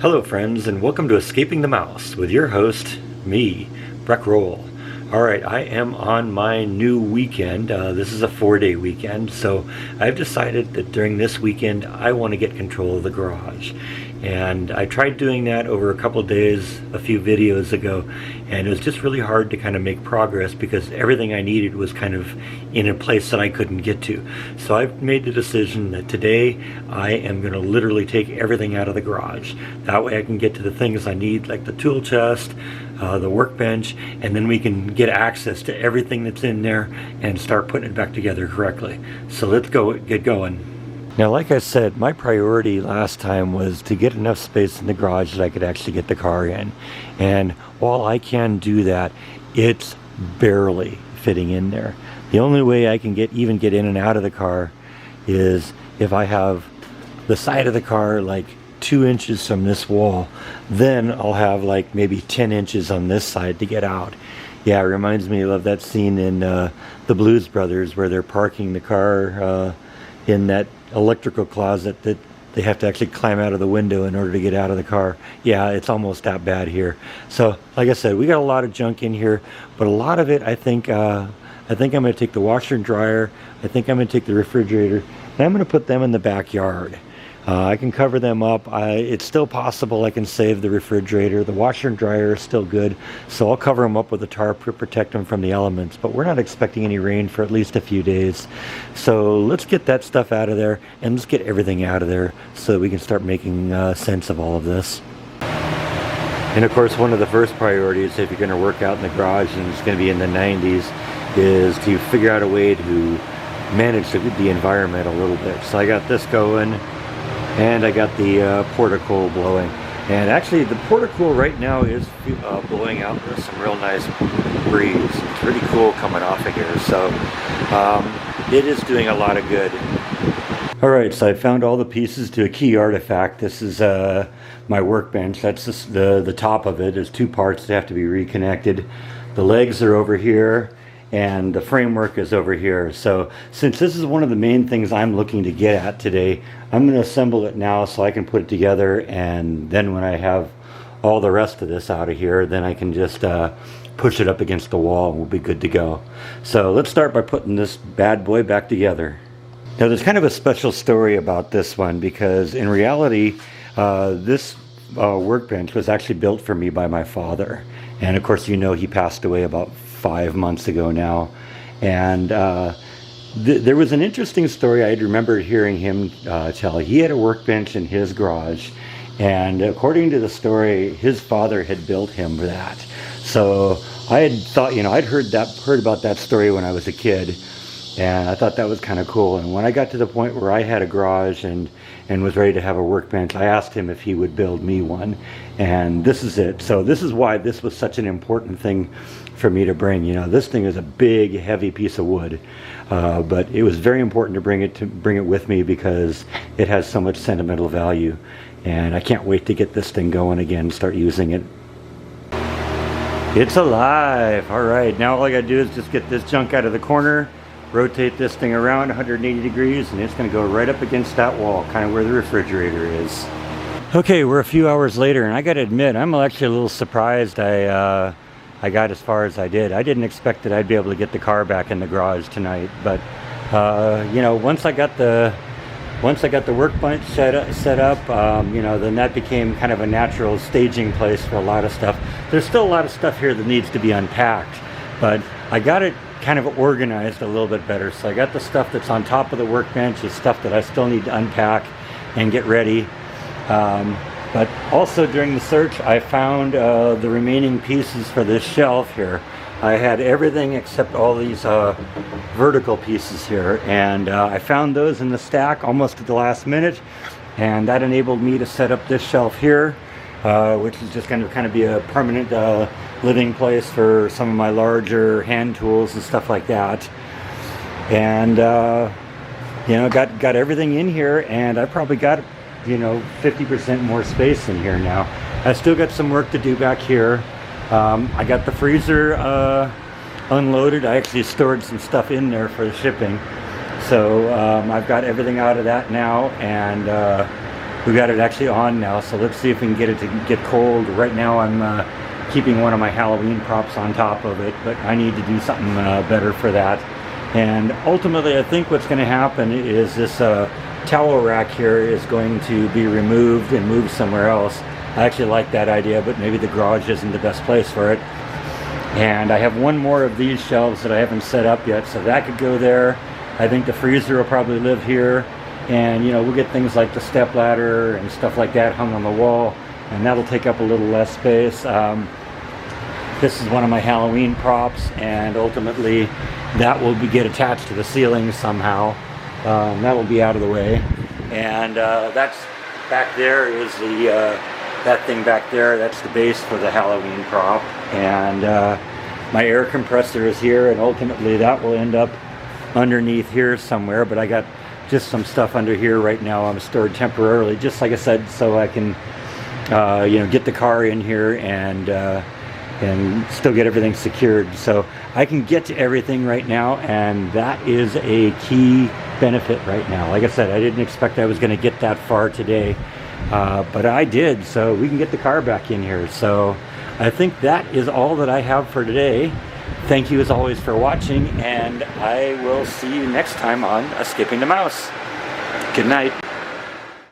Hello friends, and welcome to Escaping the Mouse with your host, me, Breck Roll. Alright, I am on my new weekend. This is a 4-day weekend, so I've decided that during this weekend I want to get control of the garage. And I tried doing that over a couple of days, a few videos ago, and it was just really hard to kind of make progress because everything I needed was kind of in a place that I couldn't get to. So I've made the decision that today I am going to literally take everything out of the garage. That way I can get to the things I need, like the tool chest, the workbench, and then we can get access to everything that's in there and start putting it back together correctly. So let's get going. Now, like I said, my priority last time was to get enough space in the garage that I could actually get the car in. And while I can do that, it's barely fitting in there. The only way I can even get in and out of the car is if I have the side of the car like 2 inches from this wall, then I'll have like maybe 10 inches on this side to get out. Yeah, it reminds me of that scene in the Blues Brothers where they're parking the car in that electrical closet that they have to actually climb out of the window in order to get out of the car. Yeah, it's almost that bad here. So like I said, we got a lot of junk in here, but a lot of it I think I'm going to take the washer and dryer, I think I'm going to take the refrigerator, and I'm going to put them in the backyard. I can cover them up. It's still possible I can save the refrigerator. The washer and dryer is still good, so I'll cover them up with a tarp to protect them from the elements, but we're not expecting any rain for at least a few days. So let's get that stuff out of there, and let's get everything out of there so that we can start making sense of all of this. And of course, one of the first priorities if you're going to work out in the garage and it's going to be in the 90s is to figure out a way to manage the environment a little bit. So I got this going, and I got the portacool blowing. And actually the portacool right now is blowing out with some real nice breeze. It's pretty cool coming off of here. So it is doing a lot of good. Alright, so I found all the pieces to a key artifact. This is my workbench. That's just the top of it. There's 2 parts that have to be reconnected. The legs are over here, and the framework is over here. So since this is one of the main things I'm looking to get at today, I'm going to assemble it now so I can put it together, and then when I have all the rest of this out of here, then I can just push it up against the wall and we'll be good to go. So let's start by putting this bad boy back together. Now there's kind of a special story about this one because in reality this workbench was actually built for me by my father, and of course you know he passed away about 5 months ago now. And there was an interesting story I remember hearing him tell. He had a workbench in his garage, and according to the story, his father had built him that. So I had thought, I'd heard about that story when I was a kid, and I thought that was kind of cool. And when I got to the point where I had a garage and was ready to have a workbench, I asked him if he would build me one, and this is it. So this is why this was such an important thing for me to bring. This thing is a big, heavy piece of wood, but it was very important to bring it with me because it has so much sentimental value, and I can't wait to get this thing going again and start using it. It's alive! Alright, now all I gotta do is just get this junk out of the corner, rotate this thing around 180 degrees, and it's going to go right up against that wall, kind of where the refrigerator is. Okay, we're a few hours later, and I got to admit, I'm actually a little surprised I got as far as I did. I didn't expect that I'd be able to get the car back in the garage tonight, but once I got the workbench set up, then that became kind of a natural staging place for a lot of stuff. There's still a lot of stuff here that needs to be unpacked, but I got it kind of organized a little bit better. So I got the stuff that's on top of the workbench is stuff that I still need to unpack and get ready. But also during the search, I found the remaining pieces for this shelf here. I had everything except all these vertical pieces here, and I found those in the stack almost at the last minute, and that enabled me to set up this shelf here, which is just going to kind of be a permanent living place for some of my larger hand tools and stuff like that. And got everything in here, and I probably got 50% more space in here now. I still got some work to do back here. I got the freezer unloaded. I actually stored some stuff in there for the shipping. So I've got everything out of that now, and we got it actually on now, so let's see if we can get it to get cold. Right now I'm keeping one of my Halloween props on top of it, but I need to do something better for that. And ultimately I think what's going to happen is this towel rack here is going to be removed and moved somewhere else. I actually like that idea, but maybe the garage isn't the best place for it. And I have one more of these shelves that I haven't set up yet, so that could go there. I think the freezer will probably live here, and you know, we'll get things like the step ladder and stuff like that hung on the wall, and that'll take up a little less space. This is one of my Halloween props, and ultimately that will get attached to the ceiling somehow. That'll be out of the way. And that's back there is the that thing back there, that's the base for the Halloween prop. And my air compressor is here, and ultimately that will end up underneath here somewhere, but I got just some stuff under here right now. I'm stored temporarily, just like I said, so I can you know, get the car in here and still get everything secured. So I can get to everything right now, and that is a key benefit right now. Like I said, I didn't expect I was going to get that far today, but I did, so we can get the car back in here. So I think that is all that I have for today. Thank you as always for watching, and I will see you next time on Escaping the Mouse. Good night.